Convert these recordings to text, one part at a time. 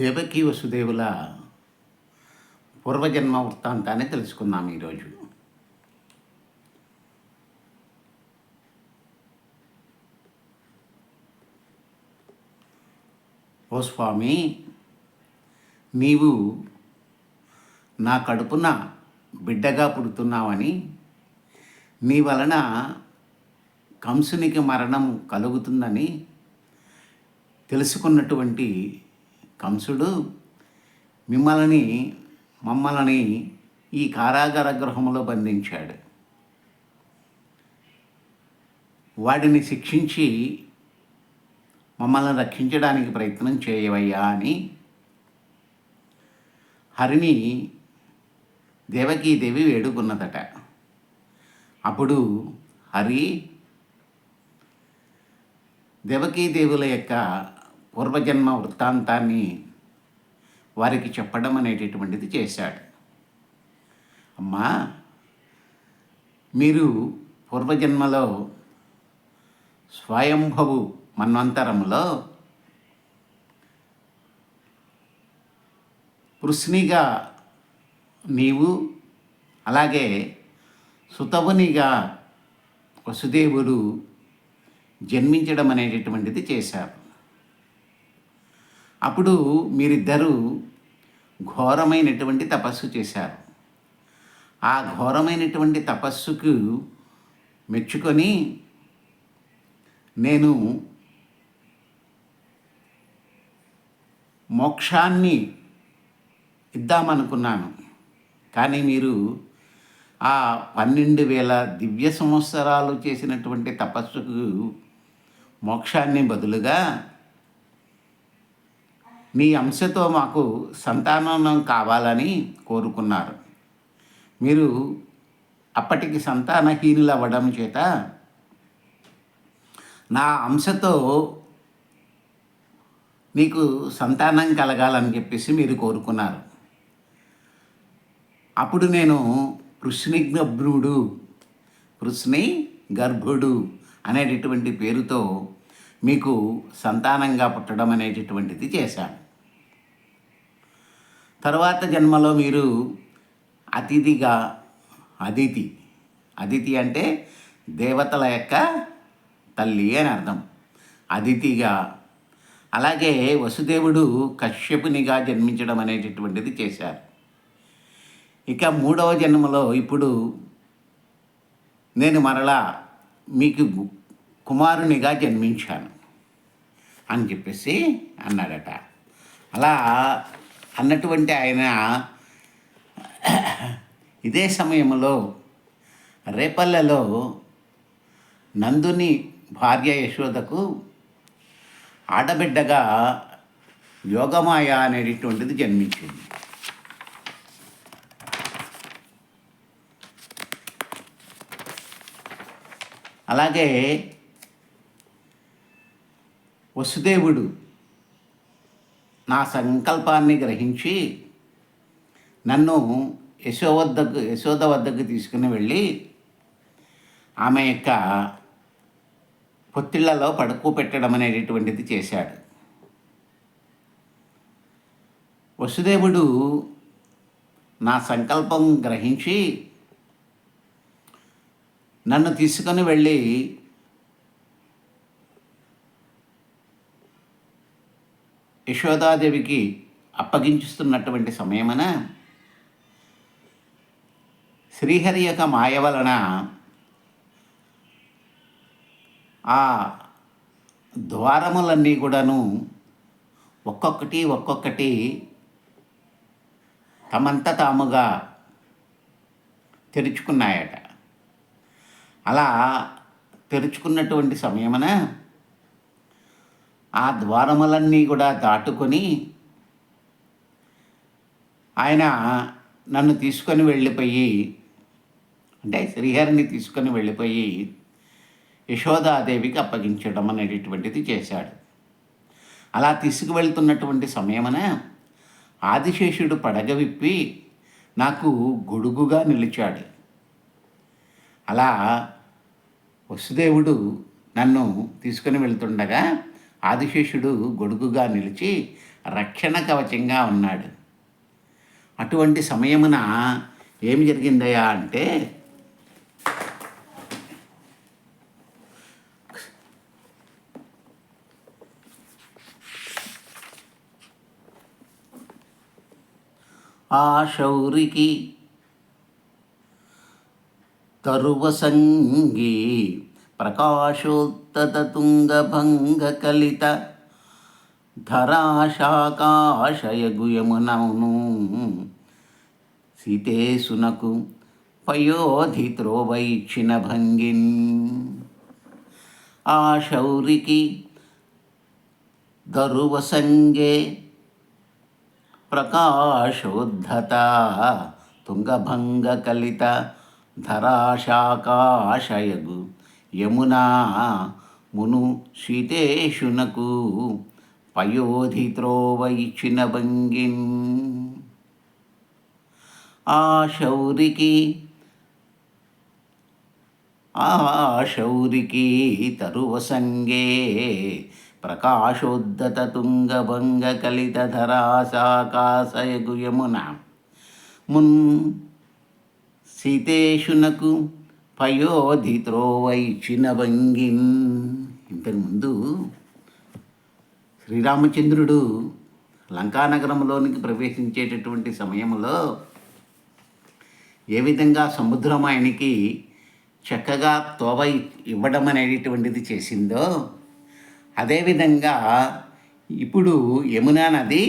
దేవకీ వసుదేవుల పూర్వజన్మ వృత్తాంతాన్ని తెలుసుకుందాం ఈరోజు. ఓ స్వామి, నీవు నా కడుపున బిడ్డగా పుడుతున్నావని, నీ వలన కంసునికి మరణం కలుగుతుందని తెలుసుకున్నటువంటి కంసుడు మమ్మల్ని ఈ కారాగార గృహంలో బంధించాడు. వాడిని శిక్షించి మమ్మల్ని రక్షించడానికి ప్రయత్నం చేయవయ్యా అని హరిని దేవకీదేవి వేడుకున్నదట. అప్పుడు హరి దేవకీదేవుల యొక్క పూర్వజన్మ వృత్తాంతాన్ని వారికి చెప్పడం అనేటటువంటిది చేశాడు. అమ్మా, మీరు పూర్వజన్మలో స్వయంభవు మన్వంతరములో వృష్ణిగా నీవు, అలాగే సుతవునిగా వసుదేవుడు జన్మించడం అనేటటువంటిది చేశారు. అప్పుడు మీరిద్దరూ ఘోరమైనటువంటి తపస్సు చేశారు. ఆ ఘోరమైనటువంటి తపస్సుకు మెచ్చుకొని నేను మోక్షాన్ని ఇద్దామనుకున్నాను. కానీ మీరు ఆ 12,000 దివ్య సంవత్సరాలు చేసినటువంటి తపస్సుకు మోక్షాన్ని బదులుగా నీ అంశతో మాకు సంతానం కావాలని కోరుకున్నారు. మీరు అప్పటికి సంతానహీనులు అవ్వడం చేత నా అంశతో మీకు సంతానం కలగాలని చెప్పేసి మీరు కోరుకున్నారు. అప్పుడు నేను వృష్ణి గర్భుడు అనేటటువంటి పేరుతో మీకు సంతానంగా పుట్టడం అనేటటువంటిది చేశాను. తర్వాత జన్మలో మీరు అదితి అంటే దేవతల యొక్క తల్లి అని అర్థం, అదితిగా, అలాగే వసుదేవుడు కశ్యపునిగా జన్మించడం అనేటటువంటిది చేశారు. ఇక 3వ జన్మలో ఇప్పుడు నేను మరలా మీకు కుమారునిగా జన్మించాను అని చెప్పేసి అన్నాడట. అలా అన్నటువంటి ఆయన ఇదే సమయంలో రేపల్లెలో నందుని భార్య యశోదకు ఆడబిడ్డగా యోగమాయ అనేటటువంటిది జన్మించింది. అలాగే వసుదేవుడు నా సంకల్పాన్ని గ్రహించి నన్ను యశోద వద్దకు తీసుకుని వెళ్ళి ఆమె యొక్క పొత్తిళ్లలో పడుకోబెట్టడం అనేటటువంటిది చేశాడు. వసుదేవుడు నా సంకల్పం గ్రహించి నన్ను తీసుకొని వెళ్ళి యశోదాదేవికి అప్పగించుతున్నటువంటి సమయమున శ్రీహరి యొక్క మాయ వలన ఆ ద్వారములన్నీ కూడాను ఒక్కొక్కటి తమంత తాముగా తెరుచుకున్నాయట. అలా తెరుచుకున్నటువంటి సమయమున ఆ ద్వారములన్నీ కూడా దాటుకొని ఆయన నన్ను తీసుకొని వెళ్ళిపోయి, అంటే శ్రీహరిని తీసుకొని వెళ్ళిపోయి యశోదాదేవికి అప్పగించడం అనేటటువంటిది చేశాడు. అలా తీసుకువెళ్తున్నటువంటి సమయమున ఆదిశేషుడు పడగ విప్పి నాకు గొడుగుగా నిలిచాడు. అలా వసుదేవుడు నన్ను తీసుకుని వెళ్తుండగా ఆదిశేషుడు గొడుగుగా నిలిచి రక్షణ కవచంగా ఉన్నాడు. అటువంటి సమయమున ఏమి జరిగిందయ్యా అంటే, ఆ శౌరికి తరువసంగి ప్రకాశోత్తత తుంగభంగ కలిత ధరాశాకాశయగుయమునను సీతేసునకు పయోధి త్రోవైచ్చిన భంగిన్. ఆ శౌరికి దరువసంగే ప్రకాశోద్ధత తుంగభంగ కలిత ధరాశాకాశయగు యమునా మును సీతేషునకు పయోధి త్రోవైచిన భంగిన్. ఆ శౌరికి తరువసంగే ప్రకాశోద్ధత తుంగభంగ కలిత ధరాశాకాశయగు యమున మున్ సీతేషునకు పయోధి త్రోవైచిన భంగిన్. ఇంతకుముందు శ్రీరామచంద్రుడు లంకానగరంలోనికి ప్రవేశించేటటువంటి సమయంలో ఏ విధంగా సముద్రం ఆయనకి చక్కగా తోవ ఇవ్వడం అనేటటువంటిది చేసిందో, అదేవిధంగా ఇప్పుడు యమునా నది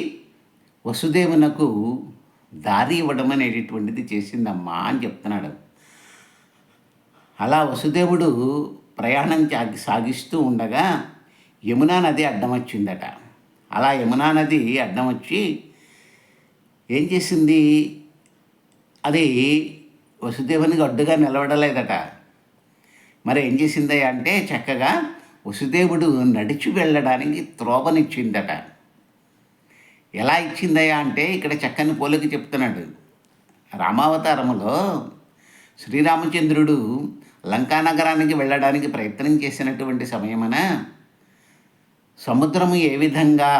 వసుదేవునకు దారి ఇవ్వడం అనేటటువంటిది చేసిందమ్మా అని చెప్తున్నాడు. అలా వసుదేవుడు ప్రయాణం సాగిస్తూ ఉండగా యమునా నది అడ్డం వచ్చిందట. అలా యమునా నది అడ్డం వచ్చి ఏం చేసింది, అది వసుదేవునికి అడ్డుగా నిలబడలేదట. మరి ఏం చేసిందయ్యా అంటే, చక్కగా వసుదేవుడు నడిచి వెళ్ళడానికి త్రోవనిచ్చిందట. ఎలా ఇచ్చిందయ్యా అంటే, ఇక్కడ చక్కని పోలిక చెప్తున్నాడు. రామావతారములో శ్రీరామచంద్రుడు లంకానగరానికి వెళ్ళడానికి ప్రయత్నం చేసినటువంటి సమయమున సముద్రము ఏ విధంగా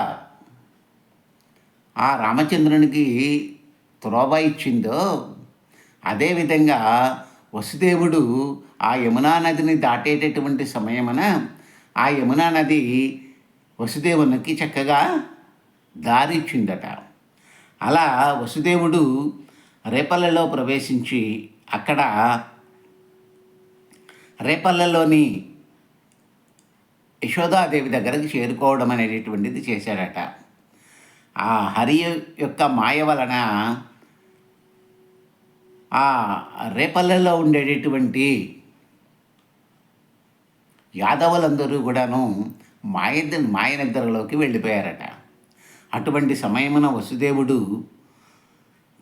ఆ రామచంద్రునికి త్రోవ ఇచ్చిందో, అదేవిధంగా వసుదేవుడు ఆ యమునా నదిని దాటేటటువంటి సమయమున ఆ యమునా నది వసుదేవునికి చక్కగా దారి ఇచ్చిందట. అలా వసుదేవుడు రేపల్లెలో ప్రవేశించి అక్కడ రేపల్లెలోని యశోదాదేవి దగ్గరకు చేరుకోవడం అనేటటువంటిది చేశాడట. ఆ హరి యొక్క మాయ వలన ఆ రేపల్లెలో ఉండేటటువంటి యాదవులందరూ కూడాను మాయనిద్రలోకి వెళ్ళిపోయారట. అటువంటి సమయమున వసుదేవుడు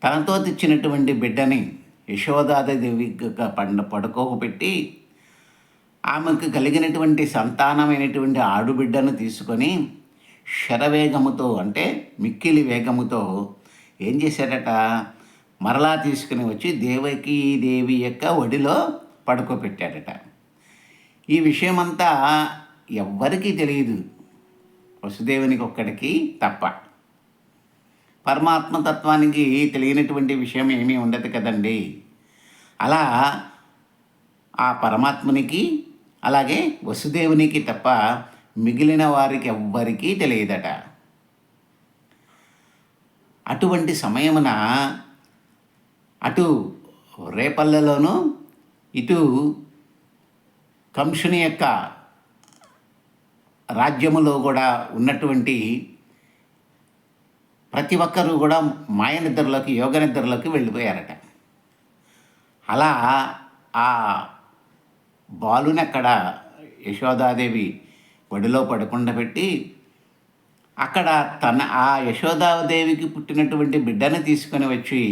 తనతో తెచ్చినటువంటి బిడ్డని యశోదాదేవి పడుకోబెట్టి ఆమెకు కలిగినటువంటి సంతానమైనటువంటి ఆడుబిడ్డను తీసుకొని శరవేగముతో, అంటే మిక్కిలి వేగముతో ఏం చేశాడట, మరలా తీసుకుని వచ్చి దేవకీదేవి యొక్క ఒడిలో పడుకోబెట్టాడట. ఈ విషయమంతా ఎవ్వరికీ తెలియదు, వసుదేవునికి ఒక్కడికి తప్ప. పరమాత్మతత్వానికి తెలియనటువంటి విషయం ఏమీ ఉండదు కదండి. అలా ఆ పరమాత్మనికి అలాగే వసుదేవునికి తప్ప మిగిలిన వారికి ఎవ్వరికీ తెలియదట. అటువంటి సమయమున అటు రేపల్లెలోనూ ఇటు కంసుని యొక్క రాజ్యములో కూడా ఉన్నటువంటి ప్రతి ఒక్కరూ కూడా మాయనిద్రలోకి, యోగ నిద్రలోకి వెళ్ళిపోయారట. అలా ఆ బాలుని అక్కడ యశోదాదేవి ఒడిలో పడుకుండబెట్టి అక్కడ ఆ యశోదాదేవికి పుట్టినటువంటి బిడ్డను తీసుకొని వచ్చి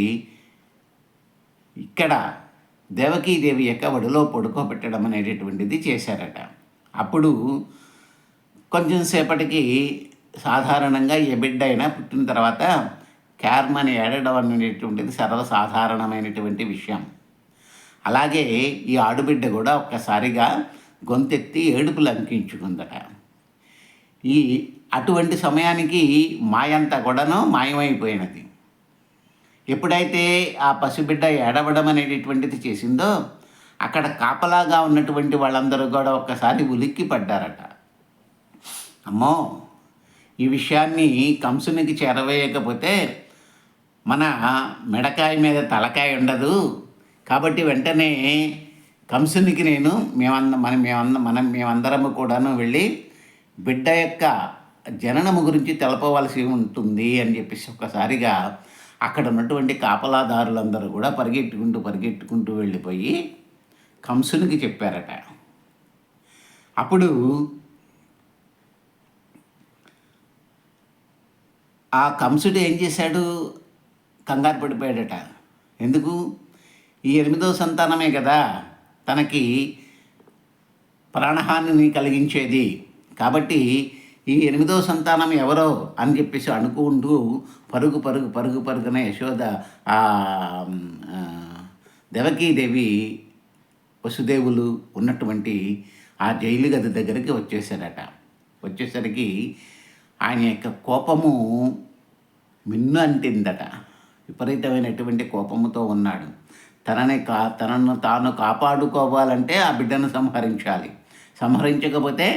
ఇక్కడ దేవకీదేవి యొక్క ఒడిలో పడుకోబెట్టడం అనేటటువంటిది చేశారట. అప్పుడు కొంచెం సేపటికి సాధారణంగా ఏ బిడ్డ అయినా పుట్టిన తర్వాత క్యార్మని ఏడడం అనేటువంటిది సర్వసాధారణమైనటువంటి విషయం. అలాగే ఈ ఆడుబిడ్డ కూడా ఒక్కసారిగా గొంతెత్తి ఏడుపులు అంకించుకుందట. ఈ అటువంటి సమయానికి మాయంతా కూడాను మాయమైపోయినది. ఎప్పుడైతే ఆ పసిబిడ్డ ఏడవడం అనేటటువంటిది చేసిందో అక్కడ కాపలాగా ఉన్నటువంటి వాళ్ళందరూ కూడా ఒక్కసారి ఉలిక్కి పడ్డారట. అమ్మో, ఈ విషయాన్ని కంసునికి చేరవేయకపోతే మన మెడకాయ మీద తలకాయ ఉండదు, కాబట్టి వెంటనే కంసునికి మేమందరము కూడాను వెళ్ళి బిడ్డ యొక్క జననము గురించి తెలపవలసి ఉంటుంది అని చెప్పేసి ఒక్కసారిగా అక్కడ ఉన్నటువంటి కాపలాదారులందరూ కూడా పరిగెట్టుకుంటూ వెళ్ళిపోయి కంసునికి చెప్పారట. అప్పుడు ఆ కంసుడు ఏం చేశాడు? కంగారు పడిపోయాడట. ఎందుకు? ఈ 8వ సంతానమే కదా తనకి ప్రాణహానిని కలిగించేది, కాబట్టి ఈ 8వ సంతానం ఎవరో అని చెప్పేసి అనుకుంటూ పరుగున యశోద దేవకీదేవి వసుదేవులు ఉన్నటువంటి ఆ జైలు గది దగ్గరికి వచ్చేసారట. వచ్చేసరికి ఆయన యొక్క కోపము మిన్ను అంటిందట. విపరీతమైనటువంటి కోపముతో ఉన్నాడు. తనను తాను కాపాడుకోవాలంటే ఆ బిడ్డను సంహరించాలి, సంహరించకపోతే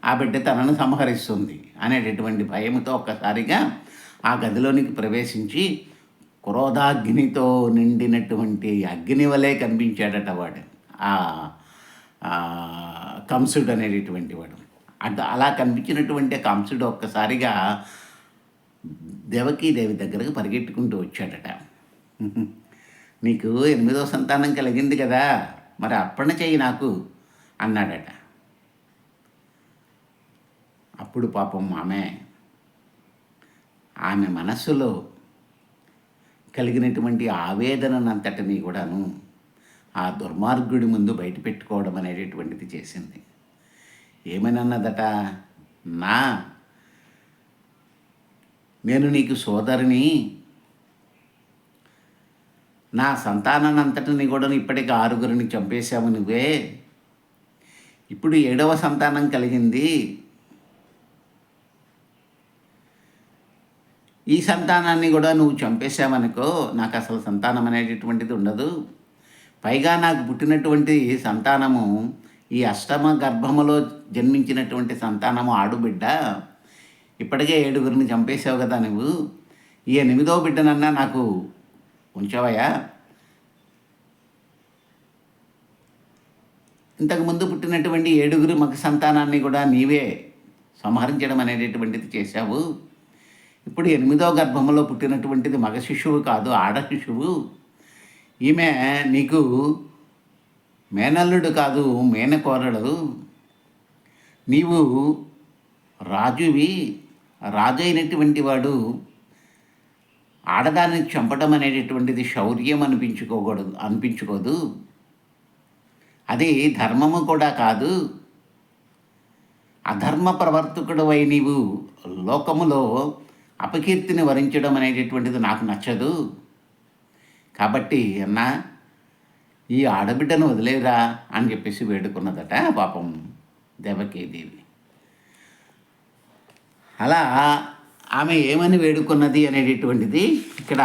ఆ బిడ్డ తనను సంహరిస్తుంది అనేటటువంటి భయముతో ఒక్కసారిగా ఆ గదిలోనికి ప్రవేశించి క్రోధాగ్నితో నిండినటువంటి అగ్ని వలె కనిపించాడట వాడు, ఆ కంసుడు అనేటటువంటి వాడు. అలా కనిపించినటువంటి కంసుడు ఒక్కసారిగా దేవకీదేవి దగ్గరకు పరిగెట్టుకుంటూ వచ్చాడట. నీకు 8వ సంతానం కలిగింది కదా, మరి అర్పణ చెయ్యి నాకు అన్నాడట. అప్పుడు పాపం ఆమె మనస్సులో కలిగినటువంటి ఆవేదనంతటినీ కూడాను ఆ దుర్మార్గుడి ముందు బయట పెట్టుకోవడం అనేటటువంటిది చేసింది. ఏమని అన్నదట? నేను నీకు సోదరిని, నా సంతానాన్నంతటిని కూడా ఇప్పటికి 6గురిని చంపేశావు నువ్వే, ఇప్పుడు 7వ సంతానం కలిగింది, ఈ సంతానాన్ని కూడా నువ్వు చంపేశావనుకో నాకు అసలు సంతానం అనేటటువంటిది ఉండదు. పైగా నాకు పుట్టినటువంటి సంతానము ఈ అష్టమ గర్భములో జన్మించినటువంటి సంతానము ఆడుబిడ్డ, ఇప్పటికే 7గురిని చంపేశావు కదా నువ్వు, ఈ 8వ బిడ్డనన్నా నాకు ఉంచవయ్యా, ఇంతకుముందు పుట్టినటువంటి 7గురు మగ సంతానాన్ని కూడా నీవే సంహరించడం అనేటటువంటిది చేశావు, ఇప్పుడు 8వ గర్భంలో పుట్టినటువంటిది మగ శిశువు కాదు, ఆడ శిశువు, ఈమె నీకు మేనల్లుడు కాదు మేనకోరడు, నీవు రాజువి, రాజు అయినటువంటి వాడు ఆడదాన్ని చంపడం అనేటటువంటిది శౌర్యం అనిపించుకోదు, అది ధర్మము కూడా కాదు, అధర్మ ప్రవర్తకుడవై నీవు లోకములో అపకీర్తిని వరించడం అనేటటువంటిది నాకు నచ్చదు, కాబట్టి అన్నా ఈ ఆడబిడ్డను వదిలేరా అని చెప్పేసి వేడుకున్నదట పాపం దేవకీదేవి. అలా ఆమె ఏమని వేడుకున్నది అనేటటువంటిది ఇక్కడ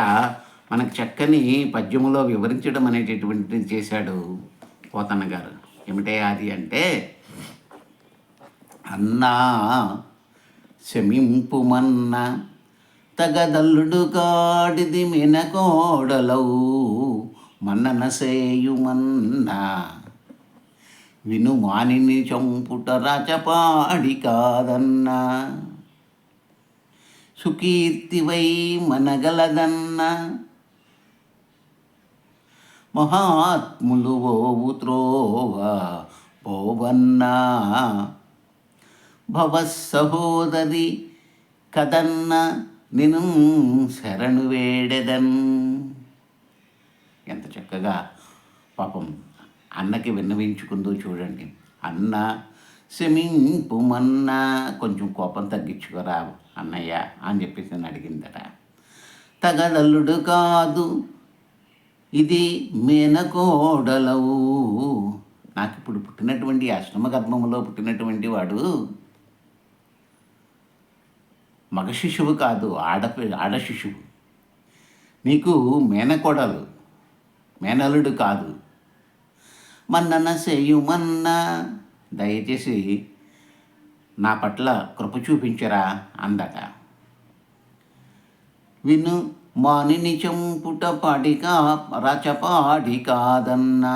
మనకు చక్కని పద్యములో వివరించడం అనేటటువంటిది చేశాడు పోతన్న గారు. ఏమిటే అది అంటే, అన్నా శమింపుమన్న తగదల్లుడు కాడిది మెనకోడలవు మన్నన సేయుమన్నా విను మానిని చంపుట రాచపాడి కాదన్నా సుకీర్తివై మనగలదన్నా మహాత్ములు ఓవు త్రోవ పోవన్నా భవసహోదరి కదన్న నిను శరణు వేడెదన్. ఎంత చక్కగా పాపం అన్నకి విన్నవించుకుందో చూడండి. అన్న క్షమింపుమన్నా, కొంచెం కోపం తగ్గించుకోరా అన్నయ్య అని చెప్పేసి నేను అడిగిందట. తగదల్లుడు కాదు ఇది మేనకోడలవు, నాకు ఇప్పుడు పుట్టినటువంటి అష్టమ గర్భములో పుట్టినటువంటి వాడు మగ శిశువు కాదు, ఆడ శిశువు. నీకు మేనకోడలు, మేనల్లుడు కాదు. మన్నన సేయుమన్నా, దయచేసి నా పట్ల కృప చూపించరా అందట. విను మానిని చంపుట పాడికా రచపాడి కాదన్నా.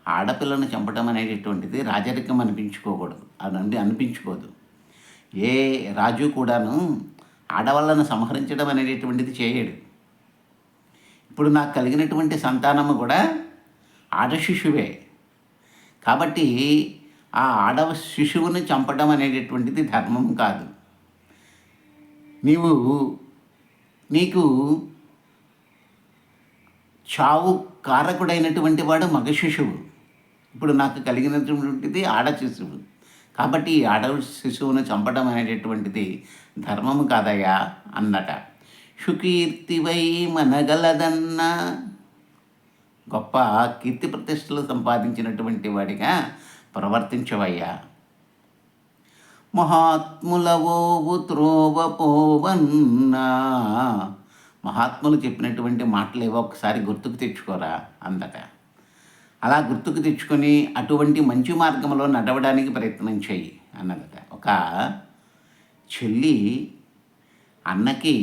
ఆడపిల్లను చంపటం అనేటటువంటిది రాజరికం అనిపించుకోకూడదు, అది అనిపించుకోదు. ఏ రాజు కూడాను ఆడవాళ్ళను సంహరించడం అనేటటువంటిది చేయడు. ఇప్పుడు నాకు కలిగినటువంటి సంతానము కూడా ఆడ శిశువే. కాబట్టి ఆ ఆడ శిశువుని చంపడం అనేటటువంటిది ధర్మం కాదు. నీకు చావు కారకుడైనటువంటి వాడు మగ శిశువు. ఇప్పుడు నాకు కలిగినటువంటిది ఆడ శిశువు. కాబట్టి ఈ ఆడ శిశువును చంపడం అనేటటువంటిది ధర్మము కాదయ్యా అన్నట. సుకీర్తివై మనగలదన్న, గొప్ప కీర్తి ప్రతిష్టలు సంపాదించినటువంటి వాడిగా ప్రవర్తించవయ్యా. మహాత్ములవోవు త్రోవ పోవన్నా. మహాత్ములు చెప్పినటువంటి మాటలు ఏవో ఒకసారి గుర్తుకు తెచ్చుకోరా అందట. అలా గుర్తుకు తెచ్చుకొని అటువంటి మంచి మార్గంలో నడవడానికి ప్రయత్నం చెయ్యి అన్నదట. ఒక చెల్లి అన్నకి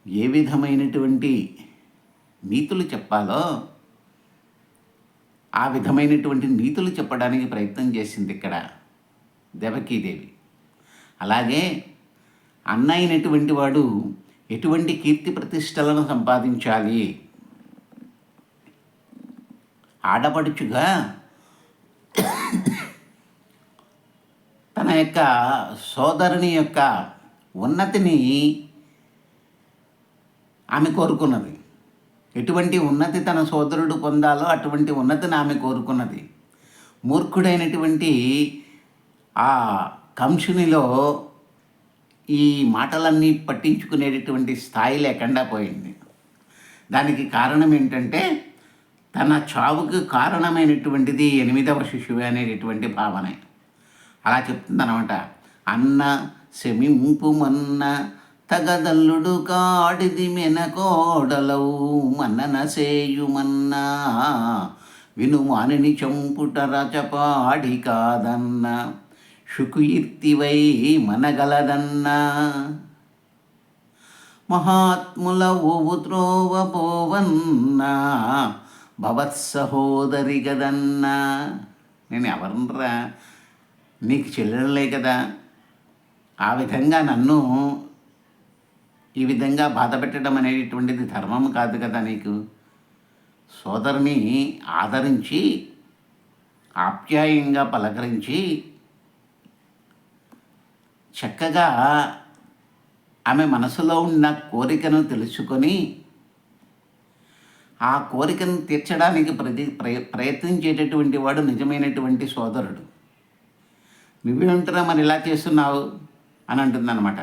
ఏ విధమైనటువంటి నీతులు చెప్పాలో ఆ విధమైనటువంటి నీతులు చెప్పడానికి ప్రయత్నం చేసింది ఇక్కడ దేవకీదేవి. అలాగే అన్న అయినటువంటి వాడు ఎటువంటి కీర్తి ప్రతిష్టలను సంపాదించాలి, ఆడపడుచుగా తన యొక్క సోదరుని యొక్క ఉన్నతిని ఆమె కోరుకున్నది. ఎటువంటి ఉన్నతి తన సోదరుడు పొందాలో అటువంటి ఉన్నతిని ఆమె కోరుకున్నది. మూర్ఖుడైనటువంటి ఆ కంసునిలో ఈ మాటలన్నీ పట్టించుకునేటటువంటి స్థాయి లేకుండా పోయింది. దానికి కారణం ఏంటంటే తన చావుకు కారణమైనటువంటిది 8వ శిశువు అనేటటువంటి భావన. అలా చెప్తుందనమాట. అన్న శమింపుమన్న తగదల్లుడు కాడిది మెనకోడలవు మన్నన సేయుమన్నా. విను మానిని చంపుట రచపాడి కాదన్న, శుకుయిర్తివై మనగలదన్నా. మహాత్ముల ఓవు త్రోవ పోవన్నా, భవత్సహోదరి గదన్నా. నేను ఎవరనరా, నీకు చెల్లెళ్ళే కదా. ఆ విధంగా నన్ను ఈ విధంగా బాధ పెట్టడం అనేటటువంటిది ధర్మం కాదు కదా. నీకు సోదరుని ఆదరించి ఆప్యాయంగా పలకరించి చక్కగా ఆమె మనసులో ఉన్న కోరికను తెలుసుకొని ఆ కోరికను తీర్చడానికి ప్రయత్నించేటటువంటి వాడు నిజమైనటువంటి సోదరుడు. నువ్వేంటరా మరి ఇలా చేస్తున్నావు అని అంటుందన్నమాట.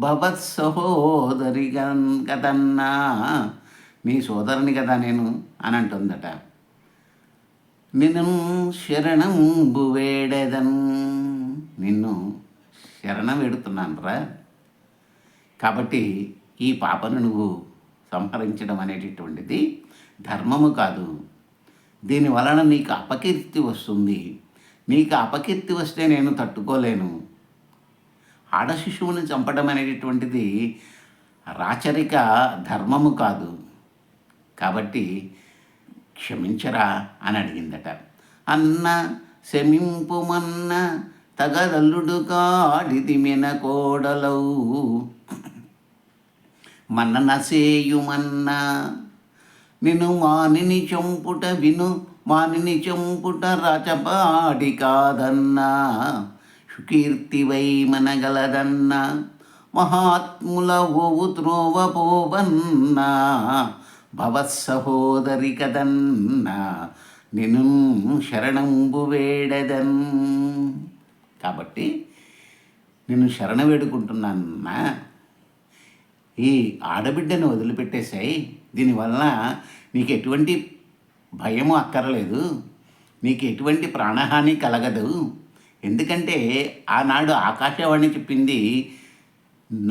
భవత్ సహోదరి కదన్నా, నీ సోదరుని కదా నేను అని అంటుందట. నిన్ను శరణంబు వేడెదన్, నిన్ను శరణం వేడుతున్నాను రా. కాబట్టి ఈ పాపను నువ్వు సంహరించడం అనేటటువంటిది ధర్మము కాదు. దీని వలన నీకు అపకీర్తి వస్తుంది. నీకు అపకీర్తి వస్తే నేను తట్టుకోలేను. ఆడ శిశువుని చంపడం అనేటటువంటిది రాచరిక ధర్మము కాదు. కాబట్టి క్షమించరా అని అడిగిందట. అన్న శమింపుమన్న తగదల్లుడు కాడిది మెనకోడలవు మన్నన సేయుమన్నా. నిన్ను మానిని చంపుట విను మానిని చంపుట రచపాడి కాదన్నా, సుకీర్తివై మనగలదన్నా. మహాత్ముల ఓవు త్రోవ పోవన్నా, భవత్సహోదరి కదన్నా. నిన్ను శరణంబు వేడెదన్. కాబట్టి నిన్ను శరణ వేడుకుంటున్నానన్నా, ఈ ఆడబిడ్డను వదిలిపెట్టేసాయి. దీనివల్ల నీకు ఎటువంటి భయము అక్కర్లేదు, నీకు ఎటువంటి ప్రాణహాని కలగదు. ఎందుకంటే ఆనాడు ఆకాశవాణి చెప్పింది,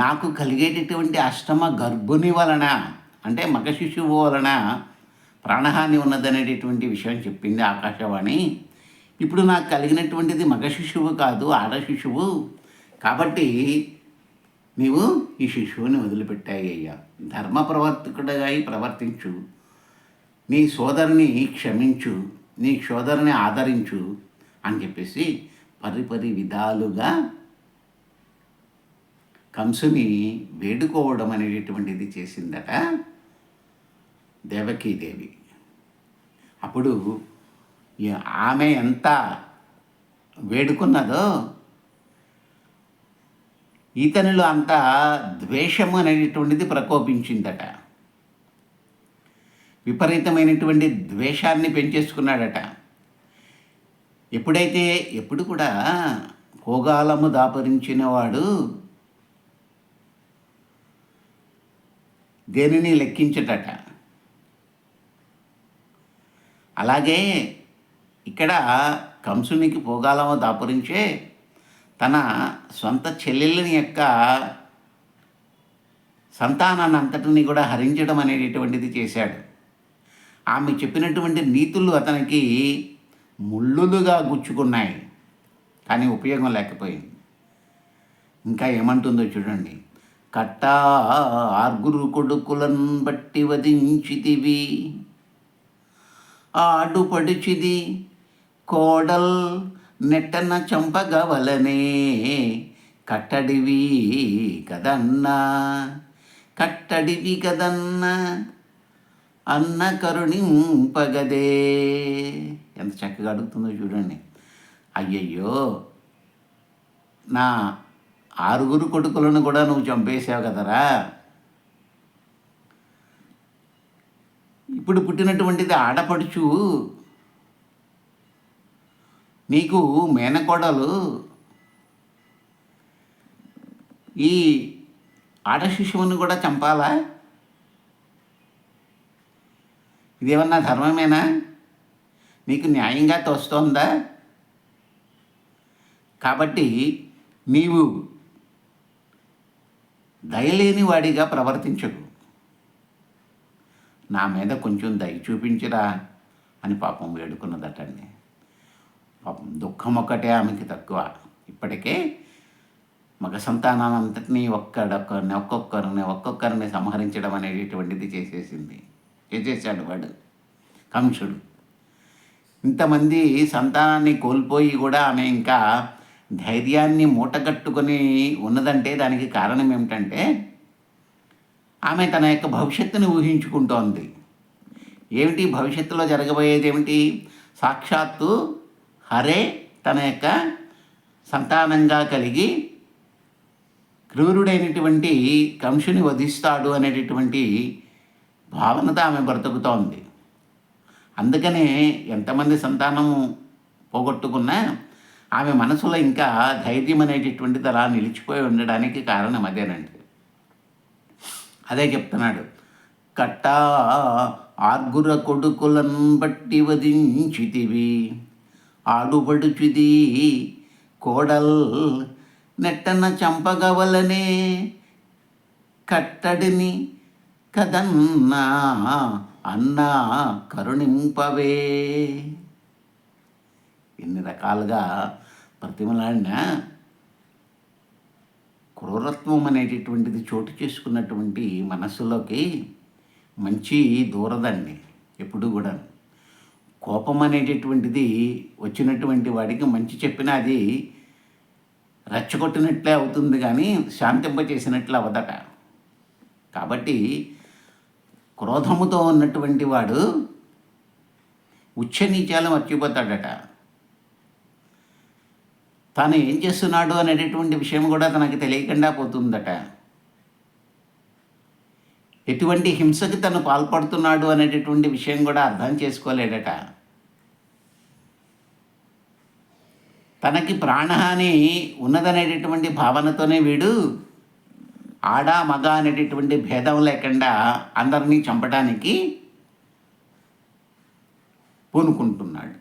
నాకు కలిగేటటువంటి అష్టమ గర్భుని వలన, అంటే మగ శిశువు వలన ప్రాణహాని ఉన్నదనేటటువంటి విషయం చెప్పింది ఆకాశవాణి. ఇప్పుడు నాకు కలిగినటువంటిది మగ శిశువు కాదు, ఆడ శిశువు. కాబట్టి నీవు ఈ శిశువుని వదిలిపెట్టాయ్యా, ధర్మ ప్రవర్తకుడిగా ప్రవర్తించు, నీ సోదరుని క్షమించు, నీ సోదరుని ఆదరించు అని చెప్పేసి పరిపరి విధాలుగా కంసుని వేడుకోవడం అనేటటువంటిది చేసిందట దేవకీదేవి. అప్పుడు ఆమె ఎంత వేడుకున్నదో ఈతనిలో అంత ద్వేషము అనేటటువంటిది ప్రకోపించిందట. విపరీతమైనటువంటి ద్వేషాన్ని పెంచేసుకున్నాడట. ఎప్పుడు కూడా భోగాలము దాపరించిన వాడు దేనిని లెక్కించటట. అలాగే ఇక్కడ కంసునికి భోగాలము దాపురించే తన సొంత చెల్లెళ్ళని యొక్క సంతానాన్ని అంతటిని కూడా హరించడం అనేటటువంటిది చేశాడు. ఆమె చెప్పినటువంటి నీతులు అతనికి ముళ్ళులుగా గుచ్చుకున్నాయి, కానీ ఉపయోగం లేకపోయింది. ఇంకా ఏమంటుందో చూడండి. కట్టా ఆర్గురు కొడుకులను బట్టి వధించితివి, ఆడుపడుచిది కోడల్ నెట్టన చంపగవలనే, కట్టడివి కదన్నా కట్టడివి కదన్నా అన్న కరుణింపగదే. ఎంత చక్కగా అడుగుతుందో చూడండి. అయ్యయ్యో, నా 6 కొడుకులను కూడా నువ్వు చంపేసావు కదరా, ఇప్పుడు పుట్టినటువంటిది ఆడపడుచు, నీకు మేనకోడలు, ఈ ఆడ శిశువుని కూడా చంపాలా? ఇదేమన్నా ధర్మమేనా? నీకు న్యాయంగా తోస్తోందా? కాబట్టి నీవు దయలేని వాడిగా ప్రవర్తించకు, నా మీద కొంచెం దయ చూపించరా అని పాపం వేడుకున్నదటండి. పాపం దుఃఖం ఒక్కటే ఆమెకి తక్కువ. ఇప్పటికే మగ సంతానాన్నంతటినీ ఒక్కొక్కరిని సంహరించడం అనేటటువంటిది చేసేసాడు వాడు కంసుడు. ఇంతమంది సంతానాన్ని కోల్పోయి కూడా ఆమె ఇంకా ధైర్యాన్ని మూటగట్టుకొని ఉన్నదంటే దానికి కారణం ఏమిటంటే ఆమె తన యొక్క భవిష్యత్తుని ఊహించుకుంటోంది. ఏమిటి భవిష్యత్తులో జరగబోయేది ఏమిటి? సాక్షాత్తు హరే తన యొక్క సంతానంగా కలిగి క్రూరుడైనటువంటి కంసుని వధిస్తాడు అనేటటువంటి భావనతో ఆమె బ్రతుకుతోంది. అందుకనే ఎంతమంది సంతానం పోగొట్టుకున్నా ఆమె మనసులో ఇంకా ధైర్యం అనేటటువంటిది అలా నిలిచిపోయి ఉండడానికి కారణం అదేనండి. అదే చెప్తున్నాడు. కట్టా 6 కొడుకులను బట్టి వధించితివి, ఆడుబడుచుది కోడల్ నెట్టన చంపగవలనే, కట్టడిని కదన్నా అన్నా కరుణింపవే. ఎన్ని రకాలుగా ప్రతిమలాడినా క్రూరత్వం అనేటటువంటిది చోటు చేసుకున్నటువంటి మనస్సులోకి మంచి దూరదండి. ఎప్పుడు కూడా కోపం అనేటటువంటిది వచ్చినటువంటి వాడికి మంచి చెప్పినా అది రెచ్చగొట్టినట్లే అవుతుంది, కానీ శాంతింపచేసినట్లు అవదట. కాబట్టి క్రోధముతో ఉన్నటువంటి వాడు ఉచ్చనీచాలు మర్చిపోతాడట. తాను ఏం చేస్తున్నాడు అనేటటువంటి విషయం కూడా తనకు తెలియకుండా పోతుందట. ఎటువంటి హింసకి తను పాల్పడుతున్నాడు అనేటటువంటి విషయం కూడా అర్థం చేసుకోలేడట. తనకి ప్రాణహాని ఉన్నదనేటటువంటి భావనతోనే వీడు ఆడ మగ అనేటటువంటి భేదం లేకుండా అందరినీ చంపడానికి పూనుకుంటున్నాడు.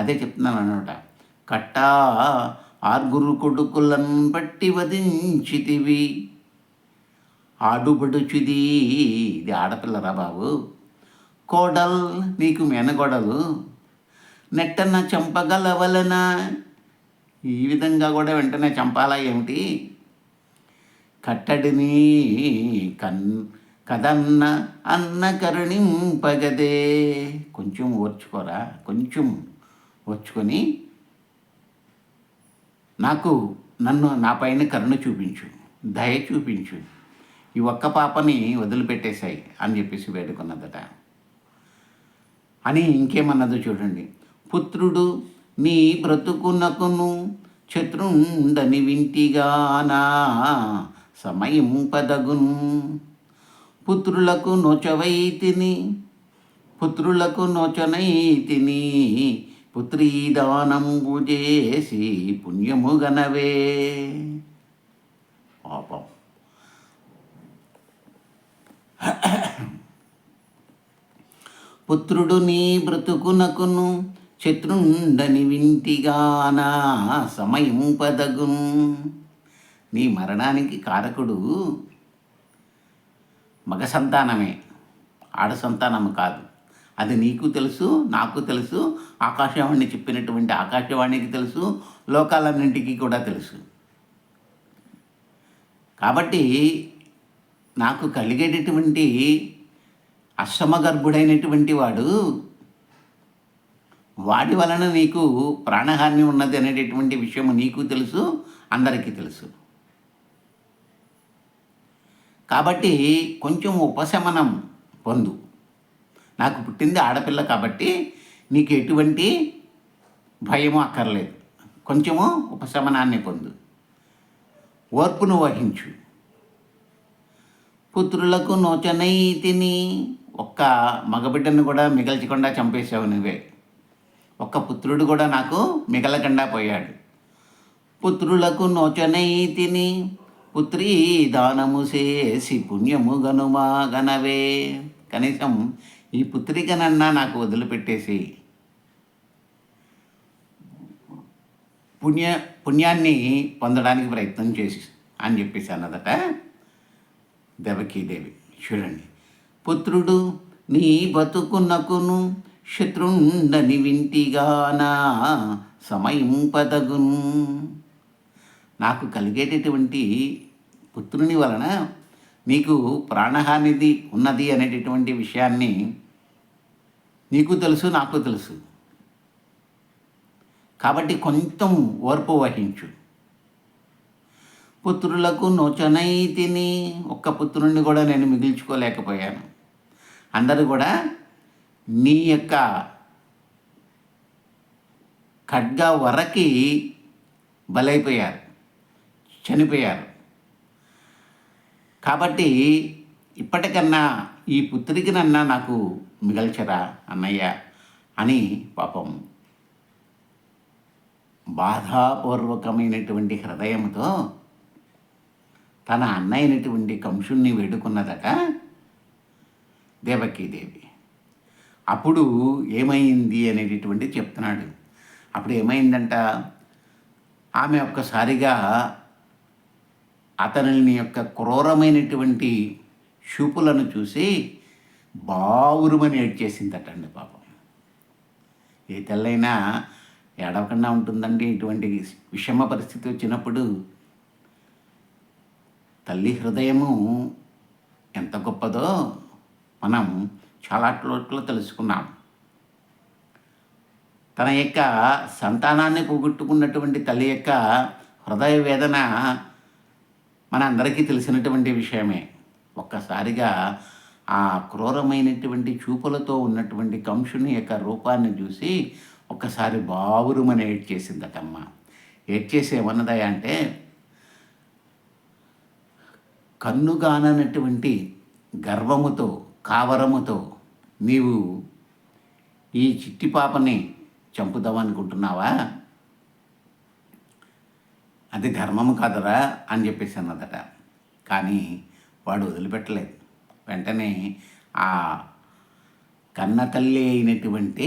అదే చెప్తున్నాను అన్నమాట. కట్టా ఆరుగురు కొడుకులను పట్టి వధించితివి. ఆడుబడుచుది, ఇది ఆడపిల్లరా బాబు, కోడల్ నీకు మేనగోడలు, నెట్టన చంపగలవలన, ఈ విధంగా కూడా వెంటనే చంపాలా ఏమిటి? కట్టడిని కదన్న అన్న కరుణింపగదే, కొంచెం ఓర్చుకోరా, కొంచెం ఓర్చుకొని నన్ను నా పైన కరుణ చూపించు, దయ చూపించు, ఈ ఒక్క పాపని వదిలిపెట్టేశాయి అని చెప్పేసి వేడుకున్నదట. అని ఇంకేమన్నదో చూడండి. పుత్రుడు నీ బ్రతుకునకును శత్రుండని వింటిగానా సమయం పదగును. పుత్రులకు నోచనైతిని పుత్రీదానంబు చేసి పుణ్యము గనవే. పాపం, పుత్రుడు నీ బ్రతుకునకును శత్రుండని వింటిగానా సమయం పదగును. నీ మరణానికి కారకుడు మగ సంతానమే, ఆడ సంతానము కాదు. అది నీకు తెలుసు, నాకు తెలుసు, ఆకాశవాణి చెప్పినటువంటి ఆకాశవాణికి తెలుసు, లోకాలన్నింటికీ కూడా తెలుసు. కాబట్టి నాకు కలిగేటటువంటి అష్టమగర్భుడైనటువంటి వాడి వలన నీకు ప్రాణహాని ఉన్నది అనేటటువంటి విషయం నీకు తెలుసు, అందరికీ తెలుసు. కాబట్టి కొంచెం ఉపశమనం పొందు. నాకు పుట్టింది ఆడపిల్ల కాబట్టి నీకు ఎటువంటి భయము అక్కర్లేదు. కొంచెము ఉపశమనాన్ని పొందు, ఓర్పును వహించు. పుత్రులకు నోచనైతిని, ఒక్క మగబిడ్డను కూడా మిగల్చకుండా చంపేశావు నువ్వే. ఒక్క పుత్రుడు కూడా నాకు మిగలకుండా పోయాడు. పుత్రులకు నోచనైతిని పుత్రీ దానము చేసి పుణ్యము గనవే. కనీసం ఈ పుత్రికనన్నా నాకు వదిలిపెట్టేసి పుణ్యాన్ని పొందడానికి ప్రయత్నం చేసి అని చెప్పేసి అన్నదట దేవకీదేవి. చూడండి, పుత్రుడు నీ బతుకునకును శత్రుండని వింటిగానా సమయం పదగును. నాకు కలిగేటటువంటి పుత్రుని వలన నీకు ప్రాణహానిది ఉన్నది అనేటటువంటి విషయాన్ని నీకు తెలుసు, నాకు తెలుసు. కాబట్టి కొంచెం ఓర్పు వహించు. పుత్రులకు నోచనైతిని, ఒక్క పుత్రుణ్ణి కూడా నేను మిగిల్చుకోలేకపోయాను. అందరూ కూడా నీ యొక్క ఖడ్గ వరకి బలైపోయారు, చనిపోయారు. కాబట్టి ఇప్పటికన్నా ఈ పుత్రికనన్నా నాకు మిగల్చరా అన్నయ్య అని పాపం బాధాపూర్వకమైనటువంటి హృదయంతో తన అన్నయ్యనటువంటి కంసుణ్ణి వేడుకున్నదట దేవకీదేవి. అప్పుడు ఏమైంది అనేటటువంటి చెప్తున్నాడు. అప్పుడు ఏమైందంట, ఆమె ఒక్కసారిగా అతని యొక్క క్రూరమైనటువంటి చూపులను చూసి బావురుమని ఏడ్చేసిందటండి పాపం. ఏ తెల్లైనా ఏడవకుండా ఉంటుందండి. ఇటువంటి విషమ పరిస్థితి వచ్చినప్పుడు తల్లి హృదయము ఎంత గొప్పదో మనం చాలా చోట్ల తెలుసుకున్నాం. తన యొక్క సంతానాన్ని పోగొట్టుకున్నటువంటి తల్లి యొక్క హృదయ వేదన మన అందరికీ తెలిసినటువంటి విషయమే. ఒక్కసారిగా ఆ క్రూరమైనటువంటి చూపులతో ఉన్నటువంటి కంసుని యొక్క రూపాన్ని చూసి ఒక్కసారి బావురుమని ఏడ్చేసిందటమ్మ. ఏడ్చేసి ఏమన్నదయ్యా అంటే, కన్నుగానటువంటి గర్వముతో కావరముతో నీవు ఈ చిట్టి పాపని చంపుదామనుకుంటున్నావా? అది ధర్మము కాదురా అని చెప్పేసి అన్నదట. కానీ వాడు వదిలిపెట్టలేదు. వెంటనే ఆ కన్న తల్లి అయినటువంటి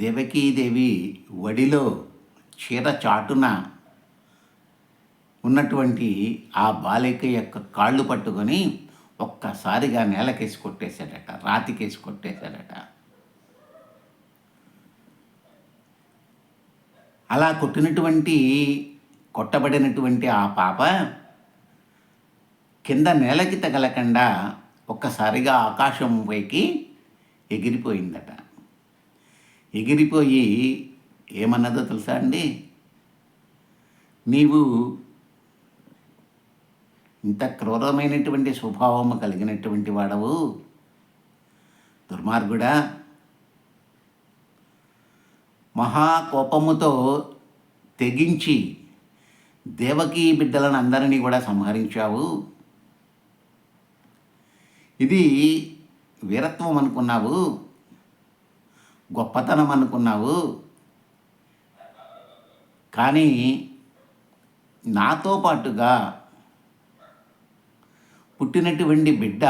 దేవకీదేవి వడిలో చీర చాటున ఉన్నటువంటి ఆ బాలిక యొక్క కాళ్ళు పట్టుకొని ఒక్కసారిగా నేలకేసి కొట్టేశాడట, రాతికేసి కొట్టేశాడట. అలా కొట్టబడినటువంటి ఆ పాప కింద నేలకి తగలకుండా ఒక్కసారిగా ఆకాశం పైకి ఎగిరిపోయిందట. ఎగిరిపోయి ఏమన్నదో తెలుసా అండి? నీవు ఇంత క్రూరమైనటువంటి స్వభావము కలిగినటువంటి వాడవు, దుర్మార్గుడా, మహాకోపముతో తెగించి దేవకీ బిడ్డలను అందరినీ కూడా సంహరించావు. ఇది వీరత్వం అనుకున్నావు, గొప్పతనం అనుకున్నావు, కానీ నాతో పాటుగా పుట్టినటువంటి బిడ్డ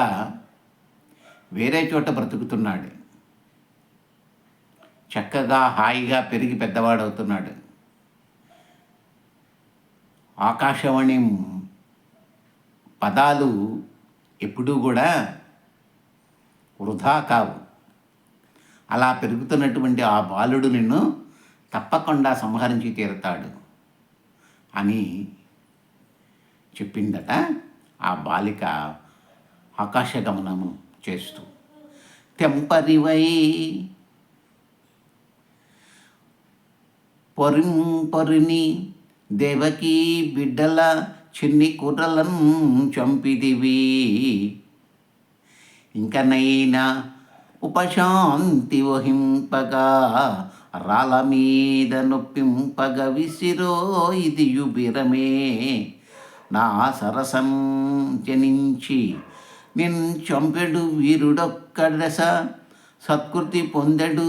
వేరే చోట బ్రతుకుతున్నాడు, చక్కగా హాయిగా పెరిగి పెద్దవాడవుతున్నాడు. ఆకాశవాణి పదాలు ఎప్పుడూ కూడా వృధా కావు. అలా పెరుగుతున్నటువంటి ఆ బాలుడు నిన్ను తప్పకుండా సంహరించి తీరుతాడు అని చెప్పిందట ఆ బాలిక ఆకాశగమనము చేస్తూ. తెంపరివై పొరిని దేవకీ బిడ్డల చిన్ని కుర్రలను చంపిదివి, ఇంకనైనా ఉపశాంతి వహింపగా రాళ్ళ మీద నొప్పింపగ విసిరో ఇది యుబిరమే, నా సరసం జనించి నిన్ చంపెడు వీరుడొక్కడస సత్కృతి పొందెడు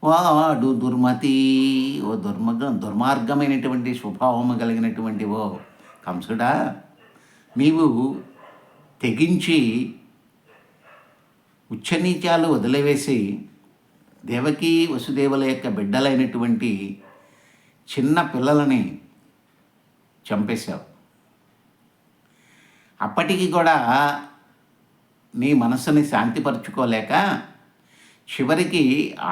వాడు దుర్మతి. ఓ దుర్మార్గమైనటువంటి స్వభావము కలిగినటువంటి ఓ కంసుడా, నీవు తెగించి ఉచ్చనీచాలు వదిలివేసి దేవకీ వసుదేవుల యొక్క బిడ్డలైనటువంటి చిన్న పిల్లలని చంపేశావు. అప్పటికి కూడా నీ మనస్సుని శాంతిపరచుకోలేక చివరికి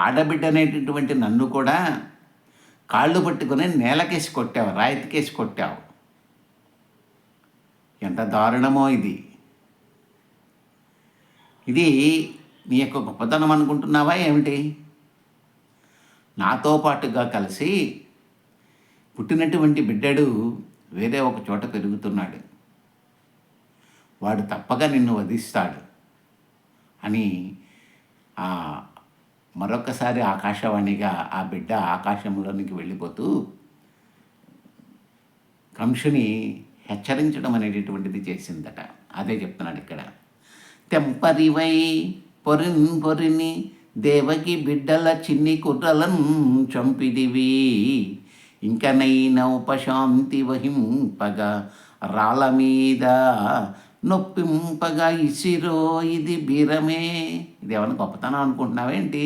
ఆడబిడ్డ అనేటటువంటి నన్ను కూడా కాళ్ళు పట్టుకొని నేలకేసి కొట్టావు, రాయితీకేసి కొట్టావు. ఎంత దారుణమో ఇది! ఇది నీ యొక్క గొప్పతనం అనుకుంటున్నావా ఏమిటి? నాతో పాటుగా కలిసి పుట్టినటువంటి బిడ్డడు వేరే ఒక చోట పెరుగుతున్నాడు, వాడు తప్పక నిన్ను వధిస్తాడు అని మరొకసారి ఆకాశవాణిగా ఆ బిడ్డ ఆకాశంలోనికి వెళ్ళిపోతూ కంసుని హెచ్చరించడం అనేటటువంటిది చేసిందట. అదే చెప్తున్నాడు ఇక్కడ. తెంపరివై పొరిని దేవకి బిడ్డల చిన్ని కుర్రలను చంపిదివి, ఇంకనైనా ఉపశాంతి వహింపగా రాళ్ళ మీద నొప్పింపగా ఇసిరో ఇది బీరమే. ఇది ఏమైనా గొప్పతనం అనుకుంటున్నావేంటి?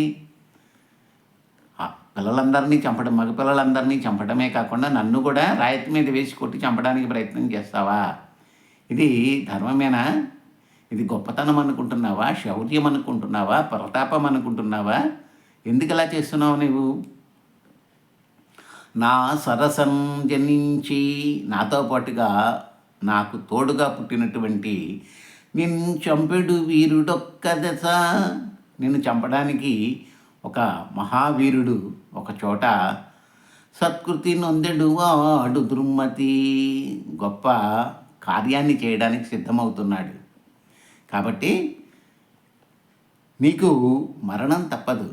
పిల్లలందరినీ చంపడం, మగపిల్లలందరినీ చంపడమే కాకుండా నన్ను కూడా రాయితీ మీద వేసి కొట్టి చంపడానికి ప్రయత్నం చేస్తావా? ఇది ధర్మమేనా? ఇది గొప్పతనం అనుకుంటున్నావా? శౌర్యం అనుకుంటున్నావా? ప్రతాపం అనుకుంటున్నావా? ఎందుకు ఇలా చేస్తున్నావు నువ్వు? నా సరసం జనించి నాతో పాటుగా నాకు తోడుగా పుట్టినటువంటి నిన్ను చంపెడు వీరుడొక్క దశ, నిన్ను చంపడానికి ఒక మహావీరుడు ఒక చోట సత్కృతి నొందెడు వాడు దుర్మతి, గొప్ప కార్యాన్ని చేయడానికి సిద్ధమవుతున్నాడు. కాబట్టి నీకు మరణం తప్పదు.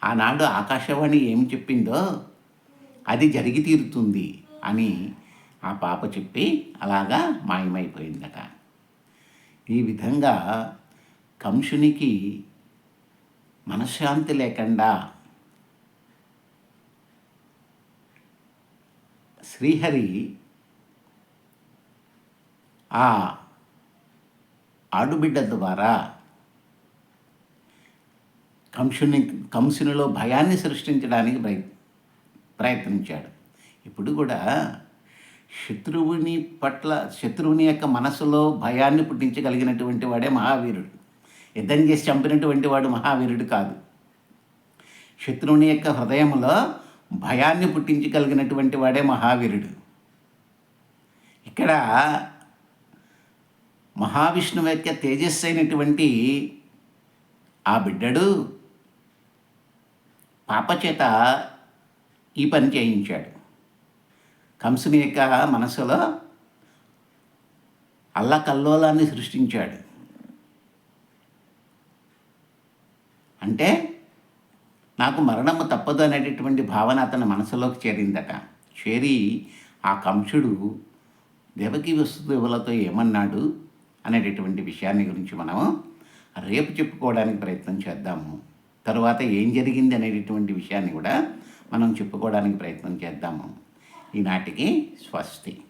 ఆనాడు ఆకాశవాణి ఏమి చెప్పిందో అది జరిగి తీరుతుంది అని ఆ పాప చెప్పి అలాగా మాయమైపోయిందట. ఈ విధంగా కంసునికి మనశ్శాంతి లేకుండా శ్రీహరి ఆ ఆడుబిడ్డ ద్వారా కంసుని కంసునిలో భయాన్ని సృష్టించడానికి ప్రయత్నించాడు. ఇప్పుడు కూడా శత్రువుని యొక్క మనసులో భయాన్ని పుట్టించగలిగినటువంటి వాడే మహావీరుడు. యుద్ధం చేసి చంపినటువంటి వాడు మహావీరుడు కాదు. శత్రువుని యొక్క హృదయంలో భయాన్ని పుట్టించగలిగినటువంటి వాడే మహావీరుడు. ఇక్కడ మహావిష్ణువు యొక్క తేజస్సు అయినటువంటి ఆ బిడ్డడు పాపచేత ఈ పని చేయించాడు. కంసుని యొక్క మనసులో అల్లకల్లోలాన్ని సృష్టించాడు. అంటే నాకు మరణము తప్పదు అనేటటువంటి భావన అతని మనసులోకి చేరిందట. చేరి ఆ కంసుడు దేవకీ వసుదేవులతో ఏమన్నాడు అనేటటువంటి విషయాన్ని గురించి మనము రేపు చెప్పుకోవడానికి ప్రయత్నం చేద్దాము. తరువాత ఏం జరిగింది అనేటటువంటి విషయాన్ని కూడా మనం చెప్పుకోవడానికి ప్రయత్నం చేద్దాము. ఈనాటికి స్వస్తి.